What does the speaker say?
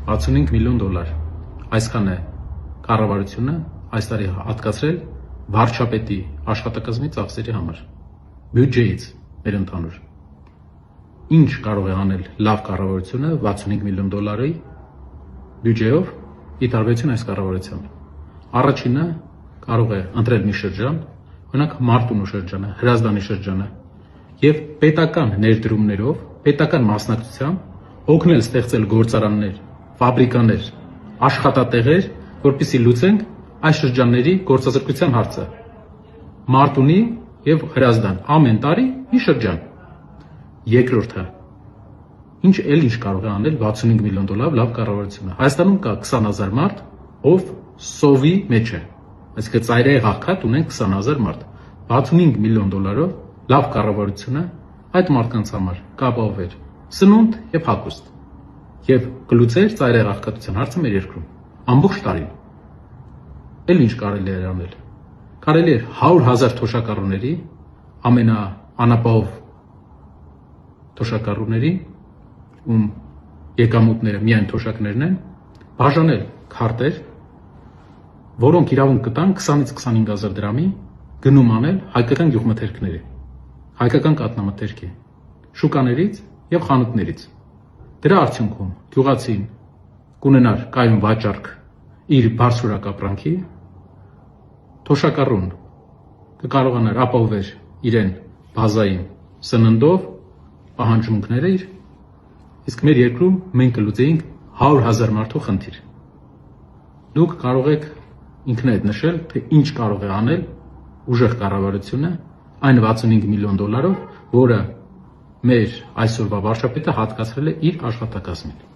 65 միլիոն դոլար։ Այսքան է կառավարությունը այս տարի հատկացրել վարչապետի աշխատակազմի ծախսերի համար, բյուջեից մեր ընդհանուր։ Ինչ կարող է անել լավ կառավարությունը 65 միլիոն դոլարի բյուջեով ի տարբերություն այս կառավարության։ Առաջինը կարող է ընտրել մի շրջան, օրինակ Մարտունու շրջանը, Հրազդանի շրջանը, եւ պետական ներդրումներով, պետական մասնակցությամբ օգնել ստեղծել գործարաններ, ֆաբրիկաներ, աշխատատեղեր, որպեսզի լուծենք այս շրջանների գործազրկության հարցը։ Մարտունի եւ Հրազդան ամեն տարի մի շրջան։ Երկրորդը ինչ կարող է անել 65 միլիոն դոլարով լավ կառավարությունը։ Հայաստանում կա 20000 մարդ, ով սովի մեջ է, այսինքն ծայրահեղ աղքատ ունեն 20000 մարդ։ 65 միլիոն դոլարով լավ կառավարությունը այդ մարդկանց համար կապահովեր սնունդ եւ հագուստ եւ կլուծեր ծայրահեղ աղքատության հարցը մեր երկրում ամբողջ տարին։ Էլ ինչ կարելի է անել։ Կարելի է 100,000 թոշակառուների ամենաանապահով թոշակառուների, ում եկամուտները միայն թոշակներն են, բաժանել քարտեր, որոնք իրավունք կտան 20-ից 25000 դրամի գնում անել հայկական գյուղմթերքների, հայկական կատնամթերքի, շուկաներից եւ խանութներից։ Դրա արդյունքում գյուղացին կունենար կայուն վաճառք իր բարձրորակ ապրանքի, թոշակառուն կկարողանար ապահովել իրեն բազային սննդով պահանջմունքները իր, իսկ մեր երկրում մենք կլուծեինք 100,000 մարդու խնդիր։ Դուք կարող եք ինքներդ նշել, թե ինչ կարող է անել ուժեղ կառավարությունը այն 65 միլիոն դոլարով, որը մեր այսօրվա վարչապետը հատկացրել է իր աշխատակազմին։